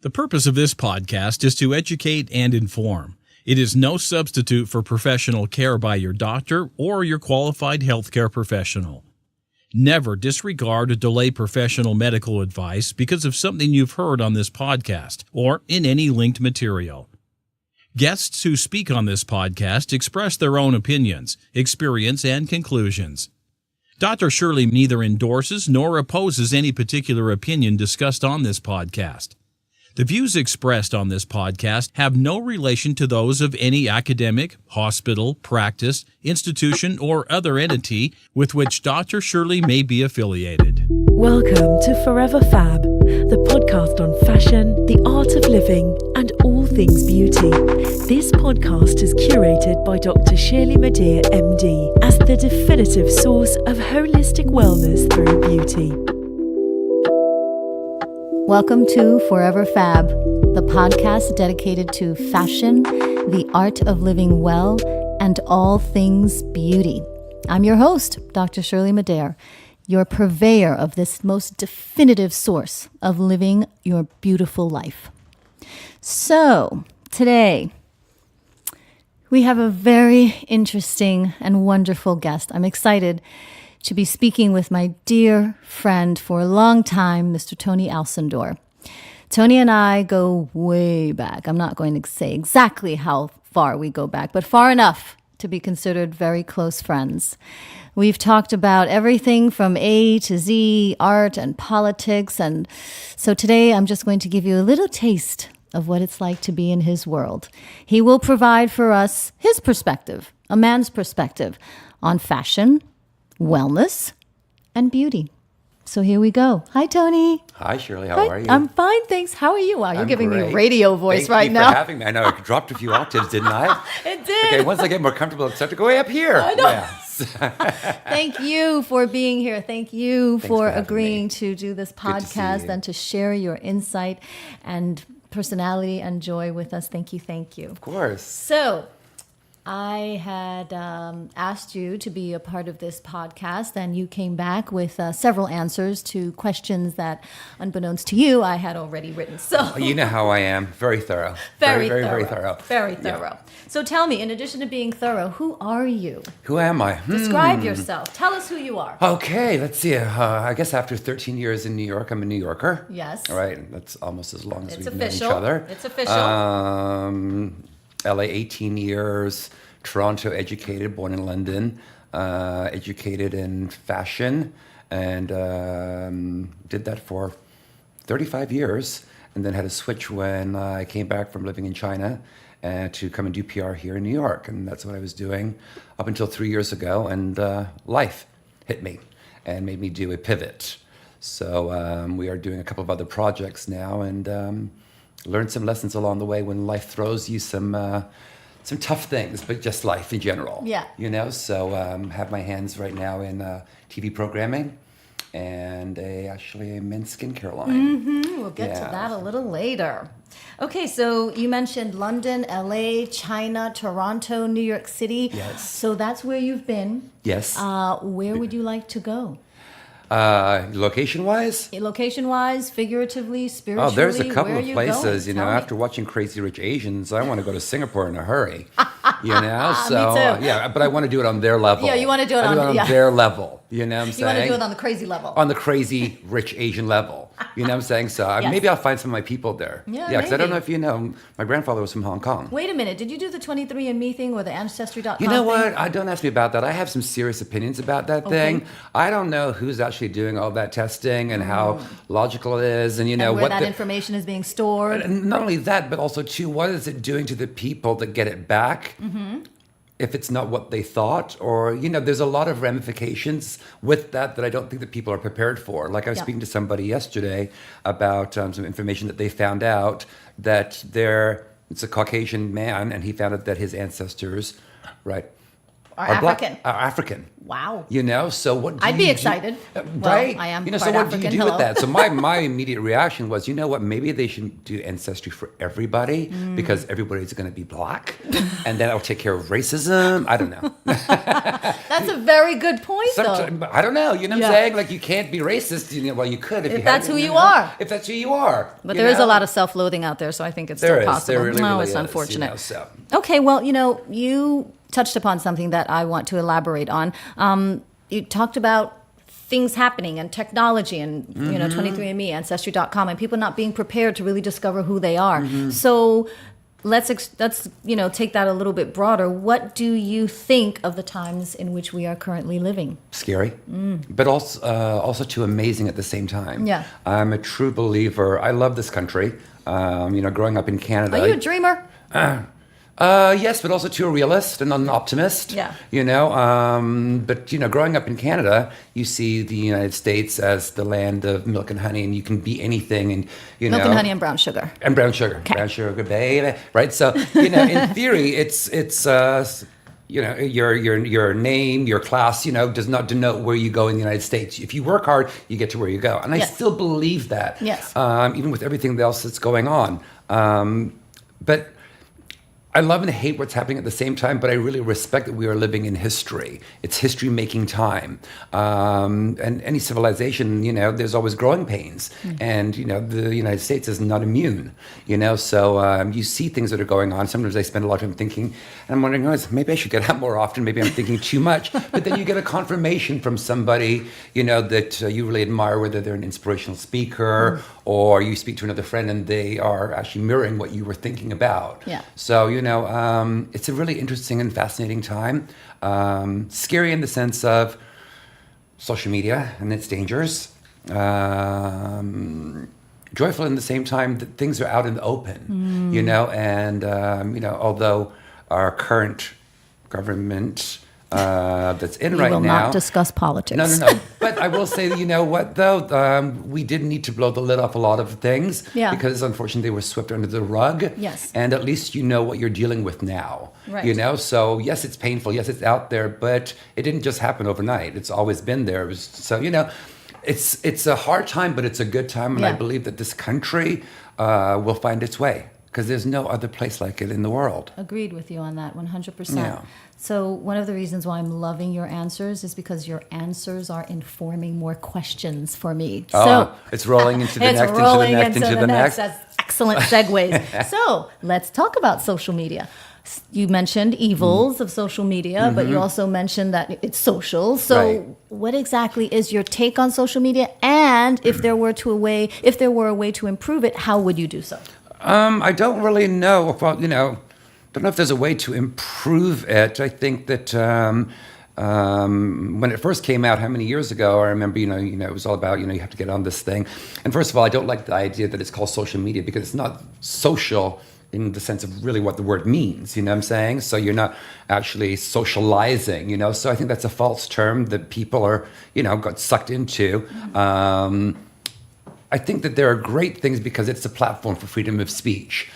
The purpose of this podcast is to educate and inform. It is no substitute for professional care by your doctor or your qualified healthcare professional. Never disregard or delay professional medical advice because of something you've heard on this podcast or in any linked material. Guests who speak on this podcast express their own opinions, experience, and conclusions. Dr. Shirley neither endorses nor opposes any particular opinion discussed on this podcast. The views expressed on this podcast have no relation to those of any academic, hospital, practice, institution, or other entity with which Dr. Shirley may be affiliated. Welcome to Forever Fab, the podcast on fashion, the art of living, and all things beauty. This podcast is curated by Dr. Shirley Madhere, MD, as the definitive source of holistic wellness through beauty. Welcome to Forever Fab, the podcast dedicated to fashion, the art of living well, and all things beauty. I'm your host, Dr. Shirley Madhere, your purveyor of this most definitive source of living your beautiful life. So, today, we have a very interesting and wonderful guest. I'm excited to be speaking with my dear friend for a long time, Mr. Tony Alcindor. Tony and I go way back. I'm not going to say exactly how far we go back, but far enough to be considered very close friends. We've talked about everything from A to Z, art and politics, and so today I'm just going to give you a little taste of what it's like to be in his world. He will provide for us his perspective, a man's perspective, on fashion, wellness, and beauty. So here we go. Hi, Tony. Hi, Shirley. How are you? I'm fine, thanks. How are you? Wow, you're giving me a radio voice Thank you now. for having me. I know I dropped a few octaves, didn't I? It did. Okay, once I get more comfortable, I'll start to go way up here. I know. Yes. Thank you for being here. Thank you for having agreeing me. to do this Good to see podcast you. and to share your insight and personality and joy with us. Thank you. Thank you. Of course. So, I had asked you to be a part of this podcast, and you came back with several answers to questions that, unbeknownst to you, I had already written. So You know how I am. Very thorough. very Very thorough. thorough. Very Yeah. thorough. So tell me, in addition to being thorough, who are you? Who am I? Describe yourself. Tell us who you are. Okay, let's see. I guess after 13 years in New York, I'm a New Yorker. Yes. All right. That's almost as long as It's we've official. known each other. It's official. LA 18 years, Toronto educated, born in London, educated in fashion, and did that for 35 years, and then had a switch when I came back from living in China to come and do PR here in New York, and that's what I was doing up until 3 years ago, and life hit me and made me do a pivot. So we are doing a couple of other projects now, and learned some lessons along the way when life throws you some tough things, but just life in general. Yeah. You know, so have my hands right now in TV programming and actually a men's skincare line. We'll get to Yeah. that a little later. Okay, so you mentioned London, LA, China, Toronto, New York City. Yes. So that's where you've been. Yes. Where would you like to go? Location-wise? Location-wise, figuratively, spiritually? Oh, there's a couple where of are you places, going? you know, Tell me. after watching Crazy Rich Asians, I want to go to Singapore in a hurry. You know, so Me too. yeah, but I want to do it on their level. Yeah, you want to do it I on- yeah. their level. You know what I'm You saying? want to do it on the crazy level. On the crazy rich Asian level. You know what I'm saying? So Yes. maybe I'll find some of my people there. Yeah, because I don't maybe. know if you know, my grandfather was from Hong Kong. Wait a minute, did you do the 23andMe thing or the Ancestry.com You know thing? what? Don't ask me about that. I have some serious opinions about that thing. I don't know who's actually doing all that testing and how logical it is, and you know And where what that the, information is being stored. and not only that, but also too, what is it doing to the people that get it back? If it's not what they thought, or you know, there's a lot of ramifications with that I don't think that people are prepared for. Like I was Yeah. speaking to somebody yesterday about some information that they found out that it's a Caucasian man, and he found out that his ancestors, right, African. Are African. Wow. You know, so what? I'd be excited. Right? Well, I am You know, part so what African. do you do Hello. with that? So my immediate reaction was, you know what? Maybe they should do ancestry for everybody because everybody's going to be black, and then I'll take care of racism. I don't know. That's a very good point, though. I don't know. You know what Yeah. I'm saying? Like you can't be racist. You know, well, you could if that's had, who you know, are. If that's who you are. But you there is know? a lot of self-loathing out there, so I think it's There still is. possible. There really, no, really it's is, unfortunate. You know, so. Okay, well, you touched upon something that I want to elaborate on. You talked about things happening and technology and 23andMe, Ancestry.com, and people not being prepared to really discover who they are. So let's take that a little bit broader. What do you think of the times in which we are currently living? Scary, but also too amazing at the same time. Yeah. I'm a true believer. I love this country. Growing up in Canada. Are you a dreamer? Yes, but also too a realist and an optimist. Yeah. But growing up in Canada, you see the United States as the land of milk and honey, and you can be anything, and Milk and honey and brown sugar. and brown sugar, brown sugar, baby. Right. So in theory, it's your name, your class, does not denote where you go in the United States. If you work hard, you get to where you go, and I Yes. still believe that. Yes. Even with everything else that's going on, but. I love and hate what's happening at the same time, but I really respect that we are living in history. It's history-making time. And any civilization, there's always growing pains. And, the United States is not immune, So you see things that are going on. Sometimes I spend a lot of time thinking, and I'm wondering, maybe I should get out more often. Maybe I'm thinking too much. But then you get a confirmation from somebody, that you really admire, whether they're an inspirational speaker or you speak to another friend and they are actually mirroring what you were thinking about. Yeah. So, it's a really interesting and fascinating time. Scary in the sense of social media and its dangers. Joyful in the same time that things are out in the open, and, although our current government that's in right now. We will not discuss politics. No. But I will say, what though? We did need to blow the lid off a lot of things because unfortunately they were swept under the rug. Yes. And at least you know what you're dealing with now. Right. So yes, it's painful. Yes, it's out there, but it didn't just happen overnight. It's always been there. It's a hard time, but it's a good time. And I believe that this country will find its way because there's no other place like it in the world. Agreed with you on that, 100%. Yeah. So one of the reasons why I'm loving your answers is because your answers are informing more questions for me. So it's rolling into the it's next, rolling into the next. That's excellent segues. So let's talk about social media. You mentioned evils of social media, but you also mentioned that it's social. So what exactly is your take on social media? And if there were a way to improve it, how would you do so? I don't really know. Well, don't know if there's a way to improve it. I think that when it first came out, how many years ago? I remember, it was all about, you have to get on this thing. And first of all, I don't like the idea that it's called social media because it's not social in the sense of really what the word means. You know what I'm saying? So you're not actually socializing. So I think that's a false term that people are, got sucked into. I think that there are great things because it's a platform for freedom of speech.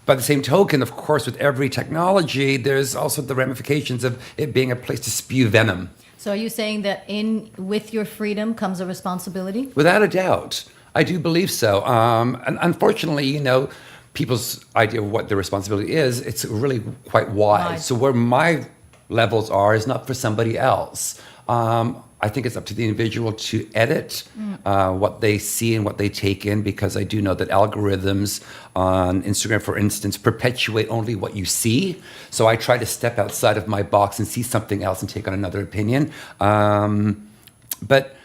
By the same token, of course, with every technology, there's also the ramifications of it being a place to spew venom. So are you saying that with your freedom comes a responsibility? Without a doubt. I do believe so. And unfortunately, people's idea of what the responsibility is, it's really quite wide. So where my levels are is not for somebody else. I think it's up to the individual to edit what they see and what they take in, because I do know that algorithms on Instagram, for instance, perpetuate only what you see. So I try to step outside of my box and see something else and take on another opinion. But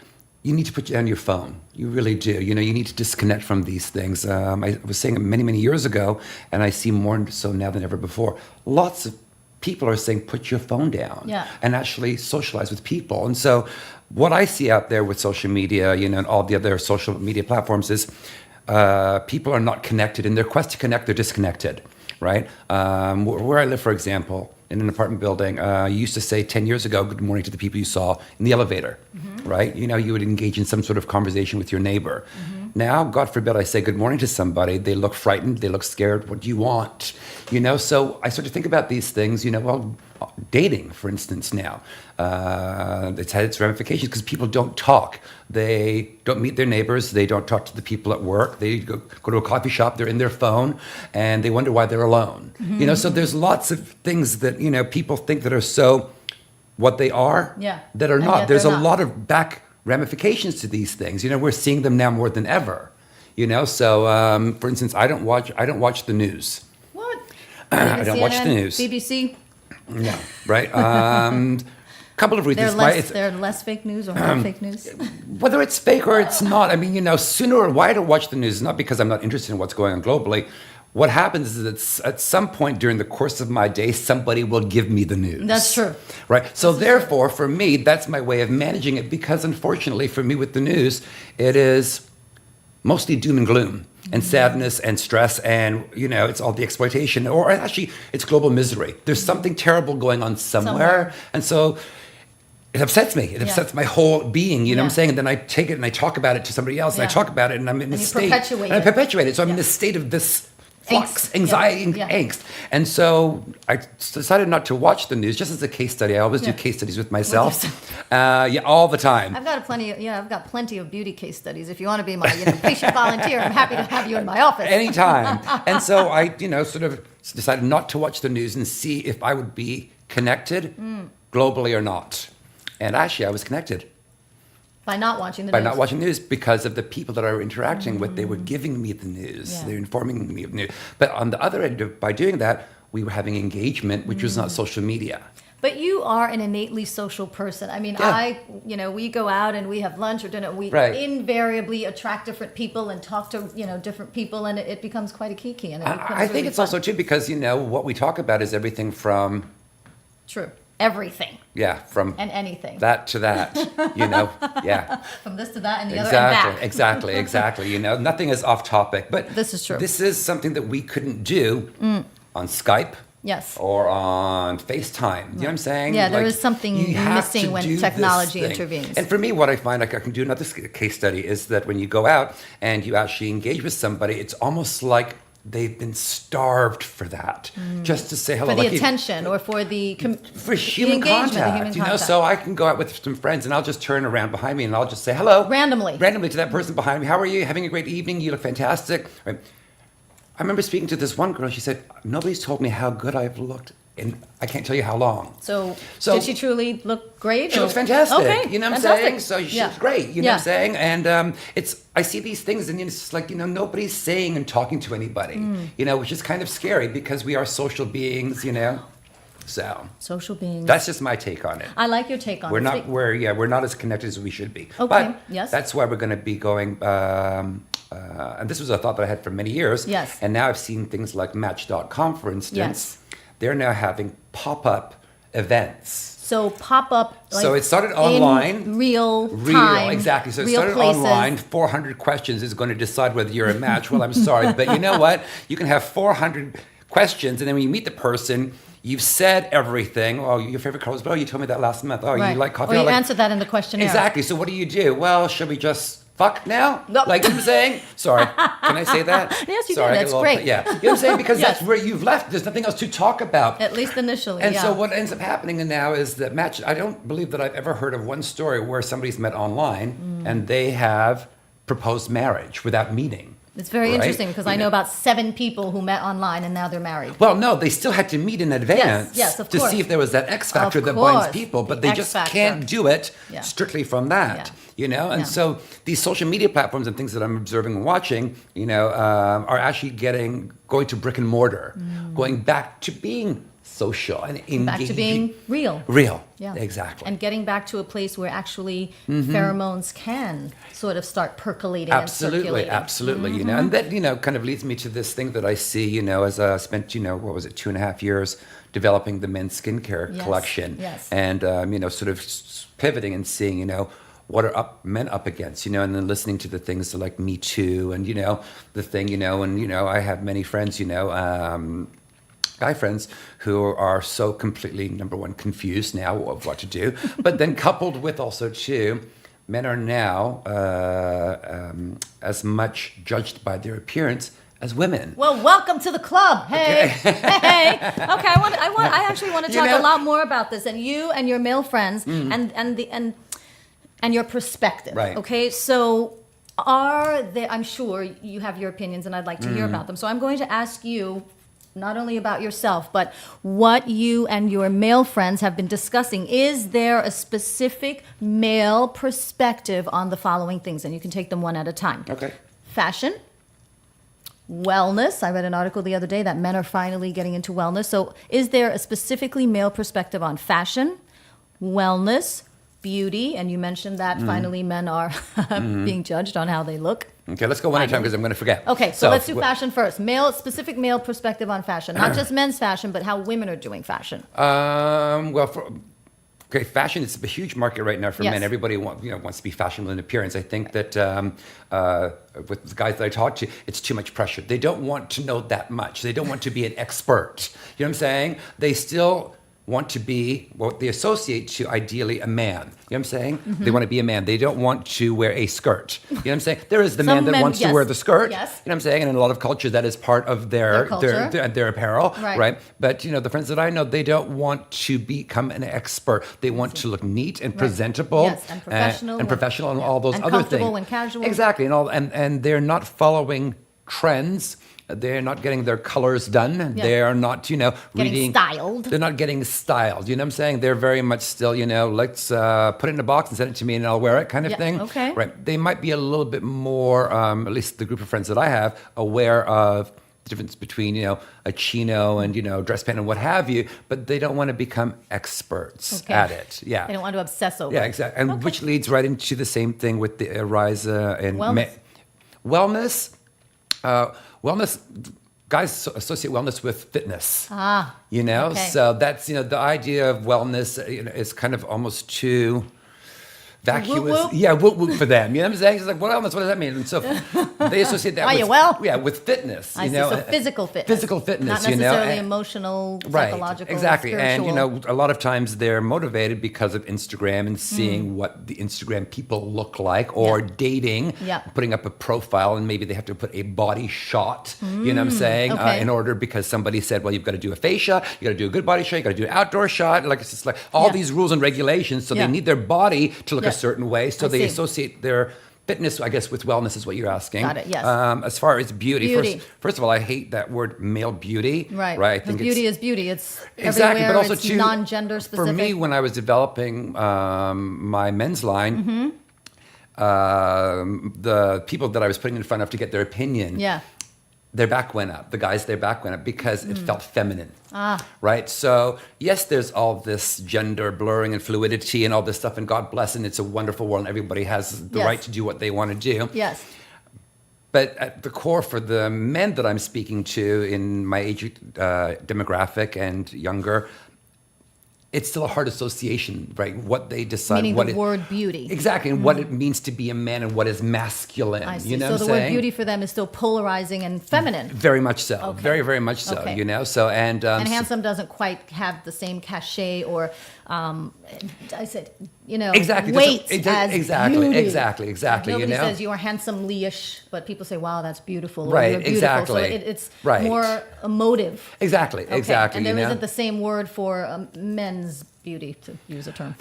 you need to put down your phone. You really do. You need to disconnect from these things. I was saying it many, many years ago, and I see more so now than ever before. Lots of people are saying, put your phone down and actually socialize with people. And so what I see out there with social media, and all the other social media platforms is people are not connected. In their quest to connect, they're disconnected, right? Where I live, for example, in an apartment building, you used to say 10 years ago, good morning to the people you saw in the elevator, right? You would engage in some sort of conversation with your neighbor. now, God forbid I say good morning to somebody, they look frightened, they look scared. What do you want? So I start to think about these things, dating, for instance, now. It's had its ramifications because people don't talk. They don't meet their neighbors. They don't talk to the people at work. They go to a coffee shop. They're in their phone, and they wonder why they're alone. So there's lots of things that, people think that are so what they are that are not. There's a lot of back ramifications to these things. We're seeing them now more than ever. So for instance, I don't watch the news. What? I don't watch the news. BBC? No, right? Couple of reasons. They're less fake news or more fake news? Whether it's fake or it's not. I mean, why I don't watch the news is not because I'm not interested in what's going on globally. What happens is that at some point during the course of my day, somebody will give me the news. That's true. Right? So therefore, for me, that's my way of managing it, because unfortunately for me with the news, it is mostly doom and gloom and sadness and stress, and it's all the exploitation, or actually it's global misery. There's something terrible going on somewhere. And so it upsets me. It upsets my whole being, you know what I'm saying? And then I take it and I talk about it to somebody else, and I talk about it, and I'm in this state. I perpetuate it. So I'm in this state of this flux, anxiety, angst. And so I decided not to watch the news, just as a case study. I always do case studies with myself. All the time. I've got plenty of beauty case studies. If you want to be my patient volunteer, I'm happy to have you in my office. Anytime. And so I, sort of decided not to watch the news and see if I would be connected globally or not. And actually, I was connected. By not watching the news? By not watching the news, because of the people that I were interacting with. They were giving me the news. Yeah. They were informing me of the news. But on the other end, by doing that, we were having engagement, which was not social media. But you are an innately social person. I mean, we go out and we have lunch or dinner. We invariably attract different people and talk to, different people, and it becomes quite a kiki. And I think it's also, too, because, what we talk about is everything from... True. Everything. Yeah, from... And anything. That to that, From this to that and the other and back. Exactly. Nothing is off topic. But this is true. This is something that we couldn't do on Skype. Yes. Or on FaceTime. You know what I'm saying? Yeah, there is something missing when technology intervenes. And for me, what I find, I can do another case study, is that when you go out and you actually engage with somebody, it's almost like they've been starved for that, just to say hello. For the attention, or for for human contact, So I can go out with some friends, and I'll just turn around behind me, and I'll just say hello. Randomly to that person behind me. How are you? Having a great evening? You look fantastic. Right. I remember speaking to this one girl. She said, nobody's told me how good I've looked, and I can't tell you how long. So did she truly look great? She looks fantastic. Okay, you know what I'm saying? So she looks great. You know what I'm saying? And I see these things, and it's just like, nobody's saying and talking to anybody, which is kind of scary, because we are social beings, So social beings. That's just my take on it. I like your take on it. We're not as connected as we should be. Okay. But yes. That's why we're going to be going. And this was a thought that I had for many years. Yes. And now I've seen things like Match.com, for instance. Yes. They're now having pop-up events. So pop-up. So it started online. In real time. Exactly. So it started online. 400 questions is going to decide whether you're a match. Well, I'm sorry, but you know what? You can have 400 questions, and then when you meet the person, you've said everything. Oh, your favorite color is, you told me that last month. Oh, you like coffee? Or you answered that in the questionnaire. Exactly. So what do? Well, should we just fuck now? No. Like I'm saying? Sorry. Can I say that? Yes, you can. That's great. Yeah. You know what I'm saying? Because that's where you've left. There's nothing else to talk about. At least initially, And so what ends up happening now is that I don't believe that I've ever heard of one story where somebody's met online and they have proposed marriage without meeting. It's very interesting, because I know about 7 people who met online and now they're married. Well, no, they still had to meet in advance of course. see if there was that X factor that binds people, but they just can't do it strictly from that, And so these social media platforms and things that I'm observing and watching, are actually going to brick and mortar, going back to being social and engaging. Back to being real. Yeah, exactly. And getting back to a place where actually pheromones can sort of start percolating and circulating. Absolutely. And that, kind of leads me to this thing that I see, as I spent, 2.5 years developing the men's skincare collection. Yes. And, sort of pivoting and seeing, what are men up against, and then listening to the things like Me Too and, the thing, and, I have many friends, guy friends who are so completely, number one, confused now of what to do, but then coupled with also, too, men are now as much judged by their appearance as women. Well, welcome to the club. Hey, hey. Okay, I actually want to talk a lot more about this, and you and your male friends, and your perspective. Right. Okay, so are there? I'm sure you have your opinions, and I'd like to hear about them. So I'm going to ask you not only about yourself, but what you and your male friends have been discussing. Is there a specific male perspective on the following things? And you can take them one at a time. Okay. Fashion. Wellness. I read an article the other day that men are finally getting into wellness. So is there a specifically male perspective on fashion, wellness, beauty? And you mentioned that finally men are being judged on how they look. Okay, let's go one at a time because I'm going to forget. Okay, so let's do fashion first. Specific male perspective on fashion. Not just men's fashion, but how women are doing fashion. Fashion is a huge market right now for men. Everybody wants to be fashionable in appearance. I think that with the guys that I talk to, it's too much pressure. They don't want to know that much. They don't want to be an expert. You know what I'm saying? They still want to be what they associate to ideally a man. You know what I'm saying? They want to be a man. They don't want to wear a skirt. You know what I'm saying? There is the man that wants to wear the skirt. Yes. You know what I'm saying? And in a lot of cultures, that is part of their apparel. Right. But the friends that I know, they don't want to become an expert. They want to look neat and presentable. Yes, and professional. And professional and all those and other things. Comfortable and casual. Exactly. And they're not following trends. They're not getting their colors done. Yeah. They are not, getting styled. They're not getting styled. You know what I'm saying? They're very much still, let's put it in a box and send it to me and I'll wear it kind of thing. Okay. Right. They might be a little bit more, at least the group of friends that I have, aware of the difference between, a chino and, dress pant and what have you, but they don't want to become experts at it. Yeah. They don't want to obsess over it. Yeah, exactly. And which leads right into the same thing with the rise in wellness. Wellness, guys associate wellness with fitness. Okay. So that's, the idea of wellness, is kind of almost too vacuous. Whoop, whoop. Yeah, whoop whoop for them. You know what I'm saying? It's like, wellness, what does that mean? And so they associate that with fitness. I see. So physical fitness. Physical fitness, not necessarily emotional, psychological, exactly. spiritual. And, a lot of times they're motivated because of Instagram and seeing what the Instagram people look like or dating, putting up a profile and maybe they have to put a body shot, you know what I'm saying? In order because somebody said, well, you've got to do a face shot, you got to do a good body shot, you got to do an outdoor shot. Like it's just like all these rules and regulations. So they need their body to look a certain way. So they associate their fitness, I guess, with wellness is what you're asking. Got it, yes. As far as beauty. First of all, I hate that word male beauty. Right. I think beauty is beauty. It's exactly, everywhere. but also it's too, non-gender specific. For me, when I was developing my men's line, the people that I was putting in front of to get their opinion, their back went up. The guys, their back went up because it felt feminine. Right? So, yes, there's all this gender blurring and fluidity and all this stuff, and God bless, and it's a wonderful world, and everybody has the right to do what they want to do. Yes. But at the core, for the men that I'm speaking to in my age demographic and younger, it's still a hard association, right? What they decide. Meaning the word beauty. Exactly, and what it means to be a man and what is masculine. I see. You know so what the I'm saying? word beauty for them is still polarizing and feminine. Very much so. Okay. Very, very much so, So, and handsome doesn't quite have the same cachet or, I said, exactly. weight as beauty. Exactly. Nobody says you are handsomely-ish, but people say, wow, that's beautiful. Right, or you're beautiful. exactly. So it's more emotive. Exactly. And there isn't the same word for men's beauty, to use a term.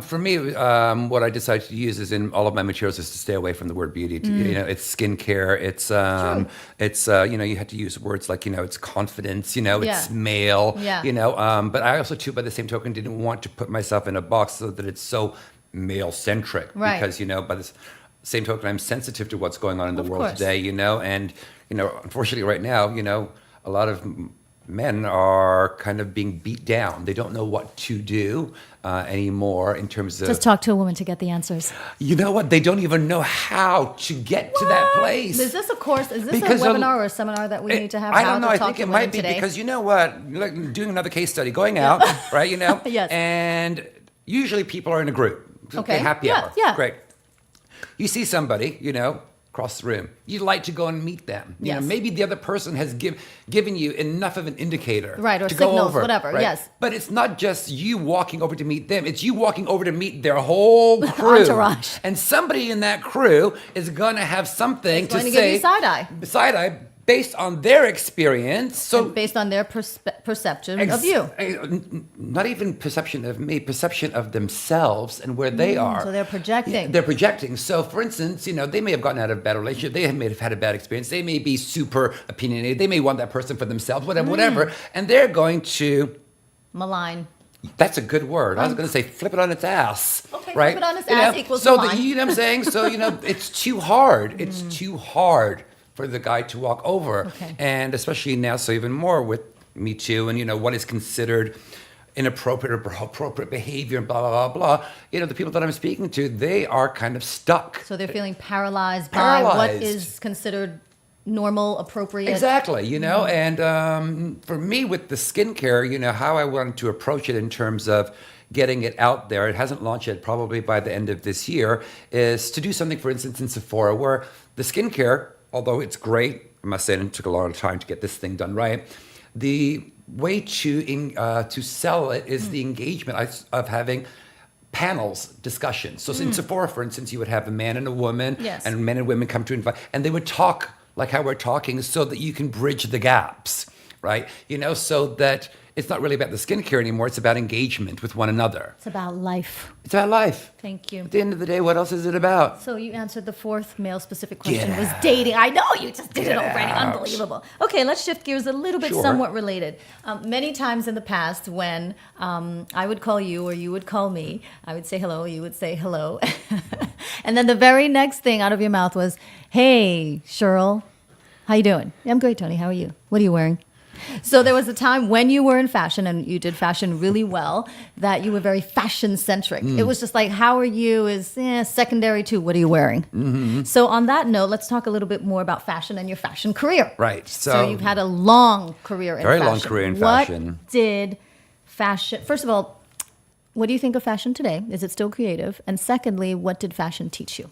For me, what I decided to use is in all of my materials is to stay away from the word beauty. It's skincare. It's you have to use words like it's confidence. It's male. But I also too, by the same token, didn't want to put myself in a box so that it's so male centric. Right. Because by the same token, I'm sensitive to what's going on in the world today. And unfortunately, right now, a lot of men are kind of being beat down. They don't know what to do anymore in terms of... Just talk to a woman to get the answers. You know what? They don't even know how to get to that place. Is this a course? Is this a webinar or a seminar that we need to have? I don't know. I think it might be because you know what? Like doing another case study, going out, right? Yes. And usually people are in a group. Okay, happy hour. Yeah. Great. You see somebody, across the room. You'd like to go and meet them. You know, Yes. maybe the other person has given you enough of an indicator. Right, or to go signals, over, whatever, right? yes. But it's not just you walking over to meet them. It's you walking over to meet their whole crew. Entourage. And somebody in that crew is going to have something It's to going to say. give you side-eye. Side-eye based on their experience. So And based on their perception of you. Not even perception of me, perception of themselves and where they are. So they're projecting. Yeah, they're projecting. So, for instance, they may have gotten out of a bad relationship. They may have had a bad experience. They may be super opinionated. They may want that person for themselves, whatever. And they're going to... Malign. That's a good word. I was going to say flip it on its ass. Okay, right? flip it on its ass equals so malign. you know what I'm saying? So, it's too hard. It's too hard for the guy to walk over. Okay. And especially now, so even more with Me Too and, what is considered inappropriate or appropriate behavior and blah, blah, blah, blah. The people that I'm speaking to, they are kind of stuck. So they're feeling paralyzed by what Paralyzed. is considered normal, appropriate. Exactly, and for me with the skincare, how I wanted to approach it in terms of getting it out there, it hasn't launched yet, probably by the end of this year, is to do something, for instance, in Sephora, where the skincare, although it's great, I must say it took a lot of time to get this thing done right, the way to sell it is the engagement of having panels, discussions. So in Sephora, for instance, you would have a man and a woman, Yes. and men and women come to invite, and they would talk like how we're talking so that you can bridge the gaps, right? So that it's not really about the skincare anymore. It's about engagement with one another. It's about life. It's about life. Thank you. At the end of the day, what else is it about? So you answered the fourth male-specific question, Get was out. dating. I know, you just did it Get already. out. Unbelievable. Okay, let's shift gears a little bit, Sure. somewhat related. Many times in the past when I would call you or you would call me, I would say hello, you would say hello. And then the very next thing out of your mouth was, hey, Shirley, how you doing? I'm great, Tony. How are you? What are you wearing? So there was a time when you were in fashion and you did fashion really well that you were very fashion centric. It was just like, how are you is secondary to what are you wearing? Mm-hmm. So on that note, let's talk a little bit more about fashion and your fashion career. Right. So you've had a long career in Very fashion. long career in fashion. What did fashion, first of all, what do you think of fashion today? Is it still creative? And secondly, what did fashion teach you?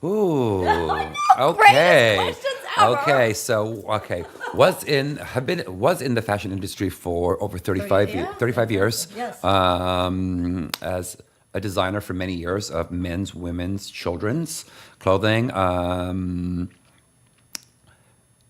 Ooh. Greatest questions ever. Was in the fashion industry for over 35 years. Yes. As a designer for many years of men's, women's, children's clothing.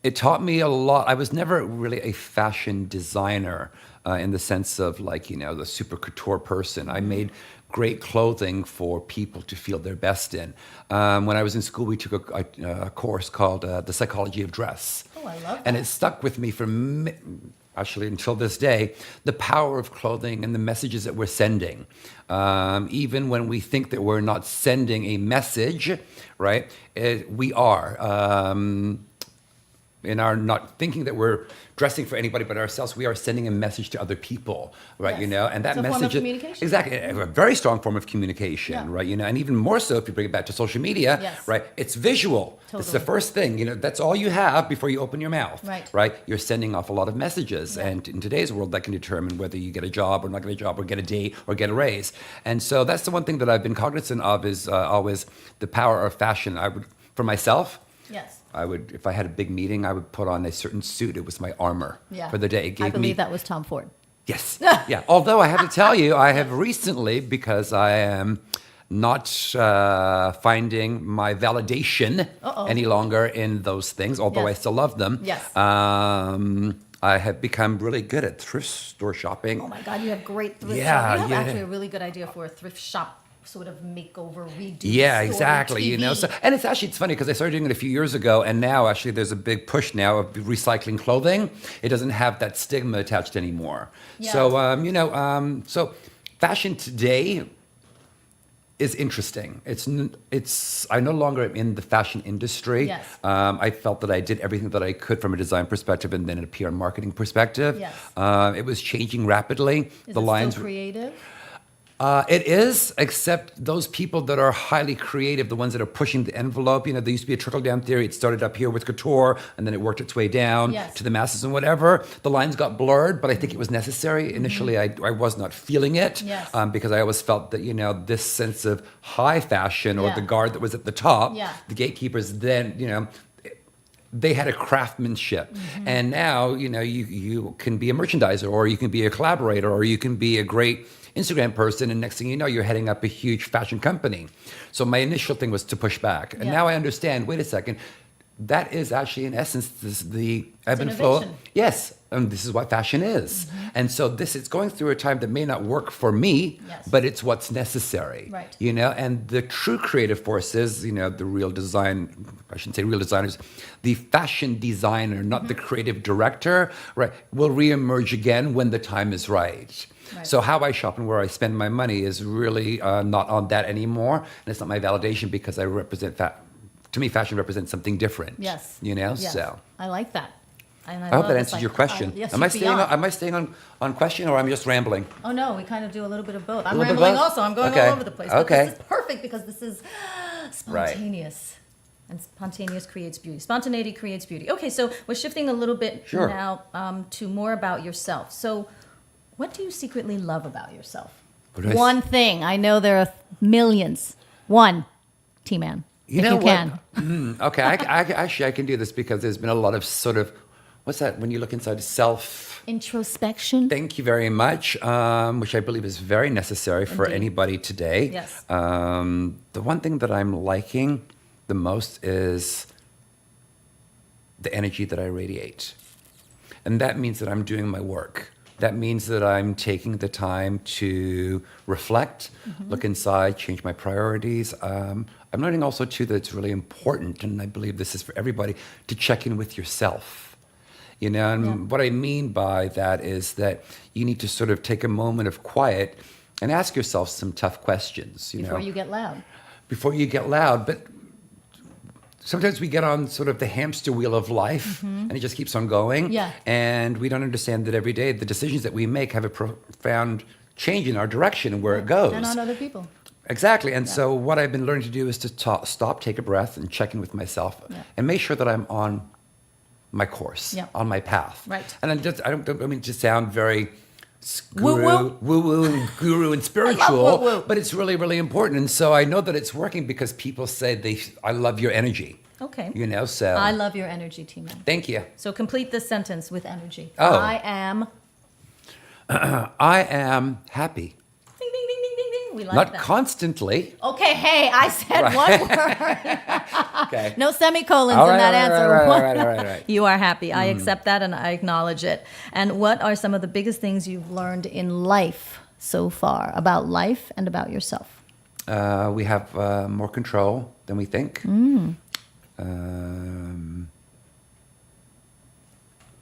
It taught me a lot. I was never really a fashion designer in the sense of the super couture person. I made great clothing for people to feel their best in. When I was in school, we took a course called The Psychology of Dress. Oh, I love that. And it stuck with me for actually until this day, the power of clothing and the messages that we're sending. Even when we think that we're not sending a message, right, we are. In our not thinking that we're dressing for anybody but ourselves, we are sending a message to other people, right? Yes. And that It's a message form of communication. exactly, a very strong form of communication, Yeah. right? And even more so if you bring it back to social media, Yes. right? It's visual. It's the Totally. first thing, that's all you have before you open your mouth, Right. You're sending off a lot of messages, and in today's world, that can determine whether you get a job or not get a job, or get a date or get a raise. And so that's the one thing that I've been cognizant of is always the power of fashion. I would, for myself. Yes. I would, if I had a big meeting, I would put on a certain suit. It was my armor for the day. It gave I believe me, that was Tom Ford. Yes. Yeah. Although I have to tell you, I have recently, because I am not finding my validation any longer in those things, although Yes. I still love them. Yes. I have become really good at thrift store shopping. Oh my God, you have great thrift Yeah, shop. You have yeah. actually a really good idea for a thrift shop sort of makeover, redo. Yeah, story exactly. TV. So, and it's funny because I started doing it a few years ago, and now actually there's a big push now of recycling clothing. It doesn't have that stigma attached anymore. Yeah. So, so fashion today is interesting. I no longer am in the fashion industry. Yes. I felt that I did everything that I could from a design perspective and then a PR marketing perspective. Yes. It was changing rapidly. Is The it lines still creative? It is, except those people that are highly creative, the ones that are pushing the envelope. There used to be a trickle-down theory. It started up here with couture, and then it worked its way down to the masses and whatever. The lines got blurred, but I think it was necessary. Initially, I was not feeling it because I always felt that, this sense of high fashion or the guard that was at the top, the gatekeepers then, they had a craftsmanship. And now, you can be a merchandiser, or you can be a collaborator, or you can be a great Instagram person, and next thing you know, you're heading up a huge fashion company. So my initial thing was to push back. And now I understand, wait a second, that is actually in essence the ebb and flow. Yes, and this is what fashion is. And so it's going through a time that may not work for me, but it's what's necessary. Right. And the true creative forces, the real design, I shouldn't say real designers, the fashion designer, not the creative director, right, will reemerge again when the time is right. So how I shop and where I spend my money is really not on that anymore. And it's not my validation because I represent, to me, fashion represents something different. Yes. So. I like that. And I hope that answers your question. Yes, am I staying on question, or am I just rambling? Oh, no, we kind of do a little bit of both. I'm rambling also. I'm going all over the place. But this is perfect because this is spontaneous. And spontaneous creates beauty. Spontaneity creates beauty. Okay, so we're shifting a little bit now to more about yourself. So what do you secretly love about yourself? One thing. I know there are millions. One, T-Man. You can. Okay, I can do this because there's been a lot of sort of, what's that, when you look inside self? Introspection. Thank you very much, which I believe is very necessary for anybody today. Yes. The one thing that I'm liking the most is the energy that I radiate. And that means that I'm doing my work. That means that I'm taking the time to reflect, look inside, change my priorities. I'm learning also, too, that it's really important, and I believe this is for everybody, to check in with yourself. What I mean by that is that you need to sort of take a moment of quiet and ask yourself some tough questions. Before you get loud. Before you get loud, but sometimes we get on sort of the hamster wheel of life and it just keeps on going. Yeah. And we don't understand that every day the decisions that we make have a profound change in our direction and where it goes. And on other people. Exactly. And so what I've been learning to do is to stop, take a breath, and check in with myself and make sure that I'm on my course, on my path. Right. And I don't mean to sound very woo-woo and guru and spiritual, woo-woo. but it's really, really important. And so I know that it's working because people say I love your energy. Okay. So. I love your energy, T-Man. Thank you. So complete this sentence with energy. Oh. I am happy. Ding, ding, ding, ding, ding, ding. We like Not that. constantly. Okay, hey, I said one word. Okay. No semicolons All in right, that answer. Right. You are happy. I accept that and I acknowledge it. And what are some of the biggest things you've learned in life so far about life and about yourself? We have more control than we think.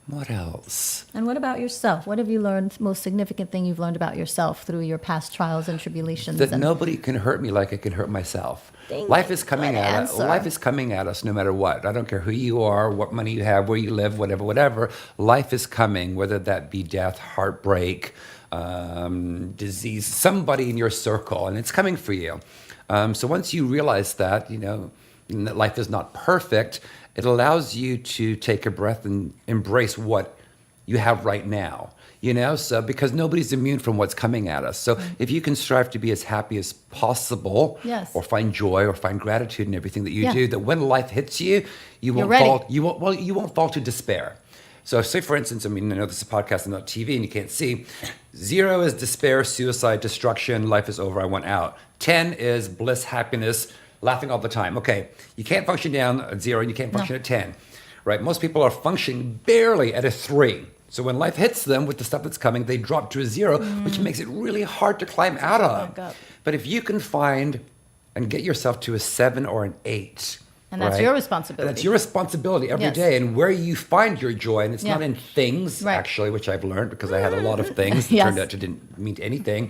What else? And what about yourself? What have you learned, most significant thing you've learned about yourself through your past trials and tribulations? That nobody can hurt me like I can hurt myself. Life is coming at us. Life is coming at us no matter what. I don't care who you are, what money you have, where you live, whatever. Life is coming, whether that be death, heartbreak, disease, somebody in your circle, and it's coming for you. So once you realize that, that life is not perfect, it allows you to take a breath and embrace what you have right now, so because nobody's immune from what's coming at us. So if you can strive to be as happy as possible, or find joy or find gratitude in everything that you do, that when life hits you, you won't fall to despair. So say, for instance, I know this is a podcast and not TV and you can't see. 0 is despair, suicide, destruction, life is over, I want out. 10 is bliss, happiness, laughing all the time. Okay, you can't function down at 0 and you can't function at 10, right? Most people are functioning barely at a 3. So when life hits them with the stuff that's coming, they drop to a 0, which makes it really hard to climb out of. But if you can find and get yourself to a 7 or an 8, and that's your responsibility. That's your responsibility every day. And where you find your joy, and it's not in things, actually, which I've learned because I had a lot of things that turned out to mean anything,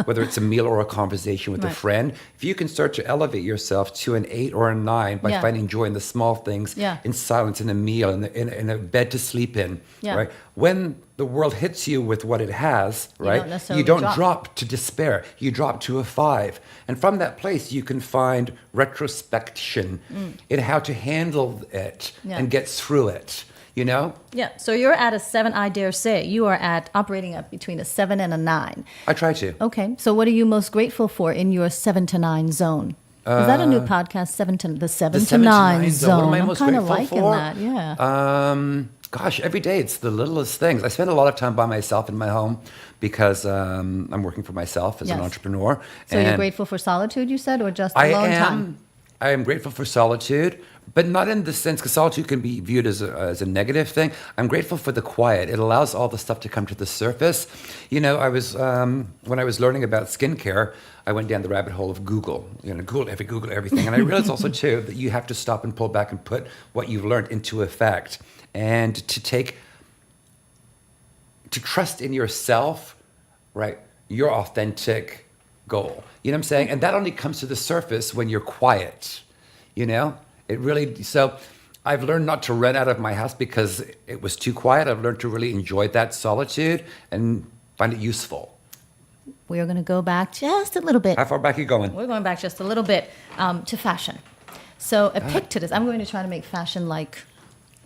whether it's a meal or a conversation with a friend, if you can start to elevate yourself to an 8 or a 9 by finding joy in the small things, in silence, in a meal, in a bed to sleep in, right? When the world hits you with what it has, right? You don't drop to despair. You drop to a 5. And from that place, you can find retrospection in how to handle it and get through it. You know? Yeah. So you're at a 7, I dare say. You are operating at between a 7 and a 9. I try to. Okay. So what are you most grateful for in your 7 to 9 zone? Is that a new podcast? The 7 to 9 zone. What am I most I'm kind of grateful liking for? that. Yeah. Gosh, every day it's the littlest things. I spend a lot of time by myself in my home because I'm working for myself as an entrepreneur. So you're grateful for solitude, you said, or just alone time? I am grateful for solitude, but not in the sense, because solitude can be viewed as a negative thing. I'm grateful for the quiet. It allows all the stuff to come to the surface. You know, I was when I was learning about skincare, I went down the rabbit hole of Google. You know, Google everything, and I realized also too that you have to stop and pull back and put what you've learned into effect, and to trust in yourself, right? Your authentic goal. You know what I'm saying? And that only comes to the surface when you're quiet, you know? It really, so I've learned not to run out of my house because it was too quiet. I've learned to really enjoy that solitude and find it useful. We are going to go back just a little bit. How far back are you going? We're going back just a little bit to fashion. So Epictetus, I'm going to try to make fashion like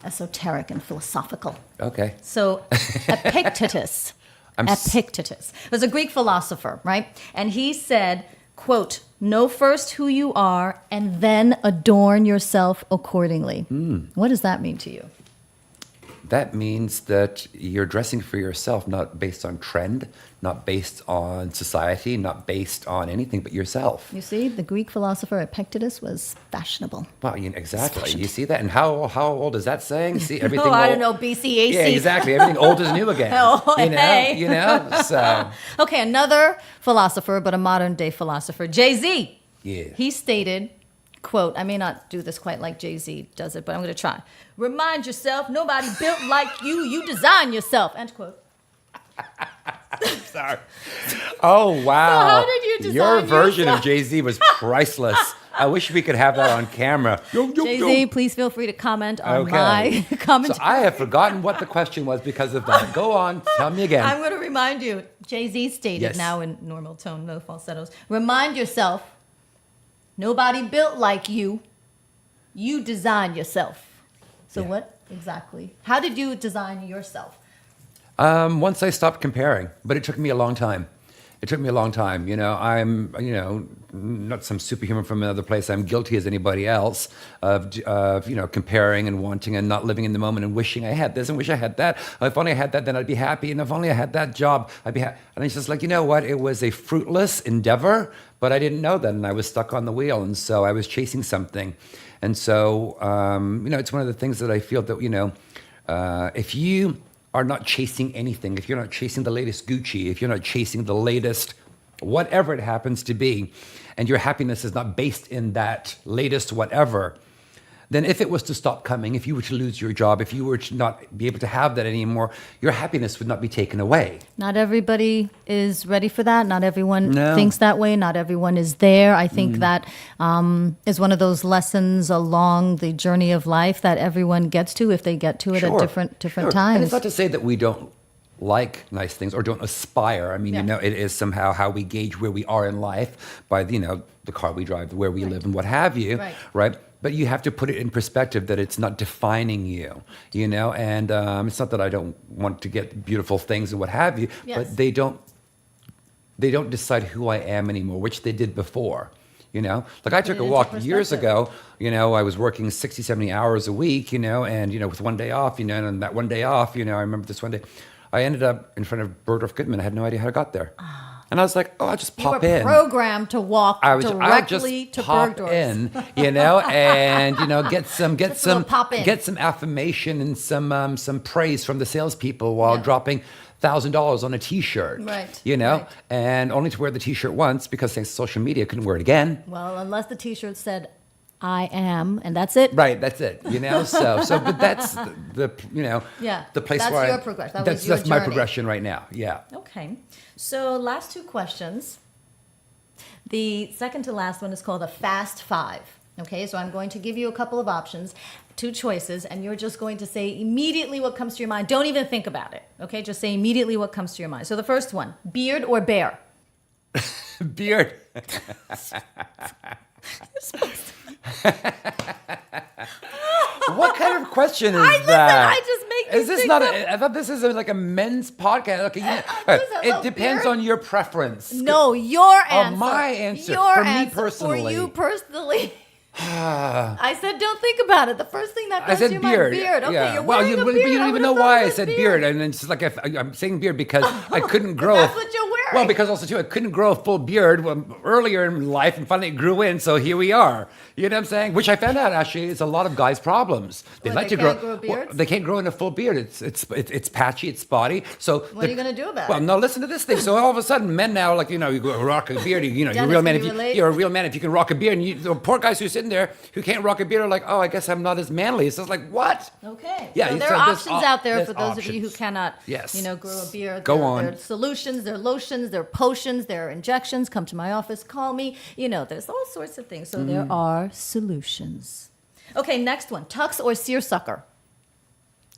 esoteric and philosophical. Okay. So Epictetus. Epictetus was a Greek philosopher, right? And he said, quote, "Know first who you are and then adorn yourself accordingly." What does that mean to you? That means that you're dressing for yourself, not based on trend, not based on society, not based on anything but yourself. You see, the Greek philosopher Epictetus was fashionable. Well, exactly. You see that? And how old is that saying? See, everything. I don't know, BC, AC. Yeah, exactly. Everything old is new again. You know. So. Okay, another philosopher, but a modern day philosopher, Jay-Z. Yeah. He stated, quote, I may not do this quite like Jay-Z does it, but I'm going to try. "Remind yourself, nobody built like you. You design yourself." End quote. Sorry. Oh, wow. So how did you design your version yourself? of Jay-Z was priceless. I wish we could have that on camera. Jay-Z, please feel free to comment on my comment. So I have forgotten what the question was because of that. Go on. Tell me again. I'm going to remind you. Jay-Z stated, now in normal tone, no falsettos. "Remind yourself, nobody built like you. You design yourself." So what exactly? How did you design yourself? Once I stopped comparing, but it took me a long time. You know, I'm, not some superhuman from another place. I'm guilty as anybody else of comparing and wanting and not living in the moment and wishing I had this and wish I had that. If only I had that, then I'd be happy. And if only I had that job, I'd be happy. And it's just like, you know what? It was a fruitless endeavor, but I didn't know that. And I was stuck on the wheel. And so I was chasing something. And so, it's one of the things that I feel that, if you are not chasing anything, if you're not chasing the latest Gucci, if you're not chasing the latest whatever it happens to be, and your happiness is not based in that latest whatever, then if it was to stop coming, if you were to lose your job, if you were to not be able to have that anymore, your happiness would not be taken away. Not everybody is ready for that. Not everyone thinks that way. Not everyone is there. I think that is one of those lessons along the journey of life that everyone gets to if they get to it at different times. And it's not to say that we don't like nice things or don't aspire. I mean, it is somehow how we gauge where we are in life by, the car we drive, where we live and what have you, right? But you have to put it in perspective that it's not defining you, and it's not that I don't want to get beautiful things and what have you, but they don't decide who I am anymore, which they did before. Like I took a walk years ago, I was working 60, 70 hours a week, and, with one day off, and that one day off, I remember this one day, I ended up in front of Bergdorf Goodman. I had no idea how I got there. And I was like, I'll just pop in. You were programmed to walk directly to Bergdorf. And, get some affirmation and some praise from the salespeople while dropping $1,000 on a T-shirt. Right. And only to wear the T-shirt once because thanks to social media, couldn't wear it again. Well, unless the T-shirt said, I am, and that's it. Right, that's it. But that's the the place that's where your progression. That's my progression right now. Yeah. Okay. So last two questions. The second to last one is called a fast 5. Okay, so I'm going to give you a couple of options, 2 choices, and you're just going to say immediately what comes to your mind. Don't even think about it. Okay, just say immediately what comes to your mind. So the first one, beard or bear? Beard. What kind of question is that? I just make these Is this things not? up. I thought this is like a men's podcast. Okay, it depends on your preference. No, your answer. my answer. Your For me answer. personally. For you personally. I said, don't think about it. The first thing that I comes said to your beard. mind, beard. Okay, yeah. you're Well, wearing a beard. you don't I even know would've thought why it I was said beard, and it's just like I'm saying beard because I couldn't grow. That's what you're wearing. Well, because also too, I couldn't grow a full beard earlier in life, and finally it grew in. So here we are. You know what I'm saying? Which I found out actually is a lot of guys' problems. They like to grow beards? they can't grow in a full beard. It's patchy. It's spotty. So What are you gonna do about it? Well, no, listen to this thing. So all of a sudden, men now like you rock a beard. You're a Dennis, real man can if you relate? you're a real man if you can rock a beard. And the poor guys who are sitting there who can't rock a beard are like, oh, I guess I'm not as manly. So it's like what? Okay. Yeah, So so there are there's options out there there's for those of you who options. cannot, Yes. grow a beard. Go there, on. There are solutions, there are lotions, there are potions, there are injections. Come to my office, call me. There's all sorts of things. So there are solutions. Okay, next one. Tux or seersucker?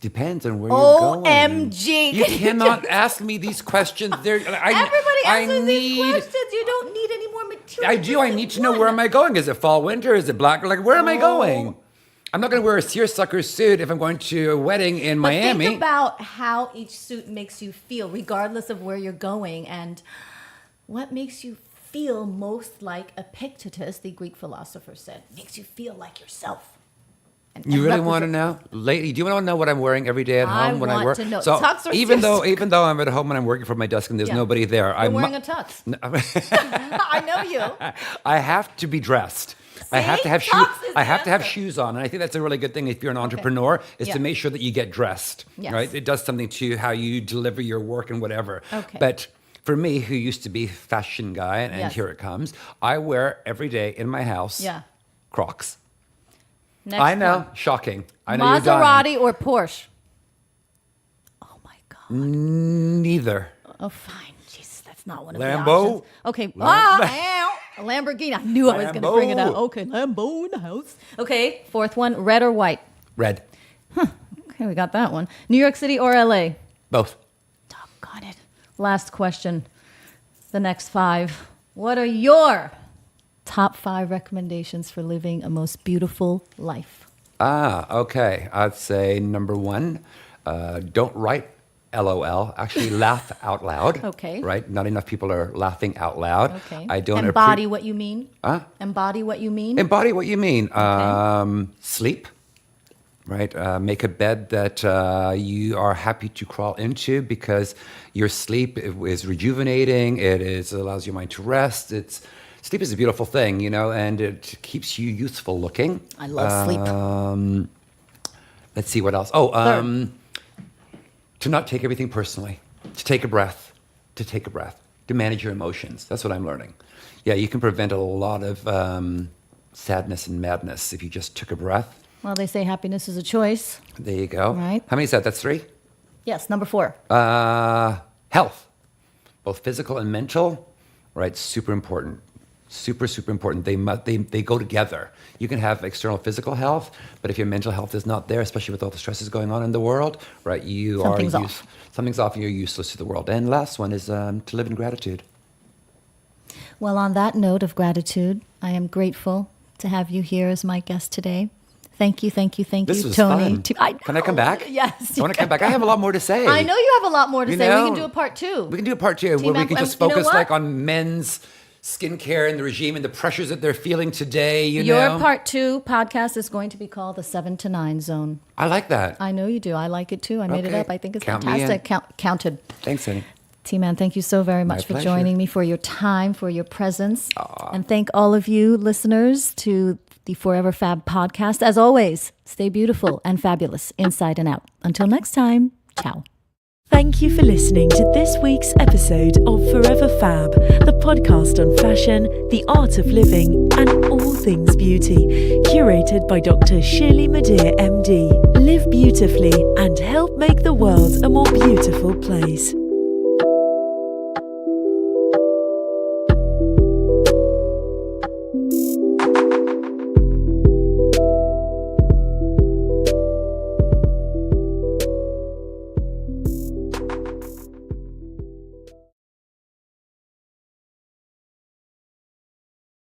Depends on where you're going. OMG. You cannot ask me these questions. Everybody answers these questions. You don't need any more material. I do. I need to know where am I going? Is it fall, winter? Is it black? Like, where am I going? I'm not going to wear a seersucker suit if I'm going to a wedding in Miami. Think about how each suit makes you feel, regardless of where you're going, and what makes you feel most like Epictetus, the Greek philosopher, said. Makes you feel like yourself. You really want to know, lady? Do you want to know what I'm wearing every day at home when I work? I want to know. So Tux or even seersucker? though I'm at home and I'm working from my desk and there's nobody there, You're wearing a tux. I know you. I have to be dressed. I have to have shoes. Tux is I the have to have answer. shoes on, and I think that's a really good thing if you're an entrepreneur is Yeah. to make sure that you get dressed. Yes. Right? It does something to how you deliver your work and whatever. Okay. But for me, who used to be fashion guy, and Yes. here it comes, I wear every day in my house. Yeah. Crocs. Next I know, one. shocking. I know you're dying. Maserati or Porsche? Oh my God. Neither. Oh, fine. Jesus, that's not one of Lambo. the options. Okay. A Lamborghini. I knew I was going to bring it up. Lambo. Okay, Lambo in the house. Okay, fourth one, red or white? Red. Okay, we got that one. New York City or LA? Both. Doggone it. Last question. The next 5. What are your top 5 recommendations for living a most beautiful life? Okay. I'd say number 1, don't write LOL. Actually, laugh out loud. Okay. Right? Not enough people are laughing out loud. Okay. I don't Embody what you mean? Huh? Embody what you mean? Embody what you mean. Sleep. Right? Make a bed that you are happy to crawl into because your sleep is rejuvenating. It allows your mind to rest. Sleep is a beautiful thing, and it keeps you youthful looking. I love sleep. Let's see what else. To not take everything personally. To take a breath. To manage your emotions. That's what I'm learning. Yeah, you can prevent a lot of sadness and madness if you just took a breath. Well, they say happiness is a choice. There you go. Right. How many is that? That's 3? Yes, number 4. Health, both physical and mental, right? Super important. Super, super important. They go together. You can have external physical health, but if your mental health is not there, especially with all the stresses going on in the world, right? Something's off. Something's off and you're useless to the world. And last one is to live in gratitude. Well, on that note of gratitude, I am grateful to have you here as my guest today. Thank you, This was Tony. fun. Can I come back? Yes. I want to come back. I have a lot more to say. I know you have a lot more to You say. know, We can do a part 2. We can do a part 2 where we can just you know focus what? like on men's skincare and the regime and the pressures that they're feeling today. Your part 2 podcast is going to be called the 7 to 9 Zone. I like that. I know you do. I like it too. I made it Okay. up. I think it's Count me in. fantastic. Counted. Thanks, honey. T-Man, thank you so very much for pleasure. joining me, for your time, for your presence. And thank all of you listeners to the Forever Fab podcast. As always, stay beautiful and fabulous inside and out. Until next time, ciao. Thank you for listening to this week's episode of Forever Fab, the podcast on fashion, the art of living, and all things things beauty, curated by Dr. Shirley Madhere, MD. Live beautifully and help make the world a more beautiful place.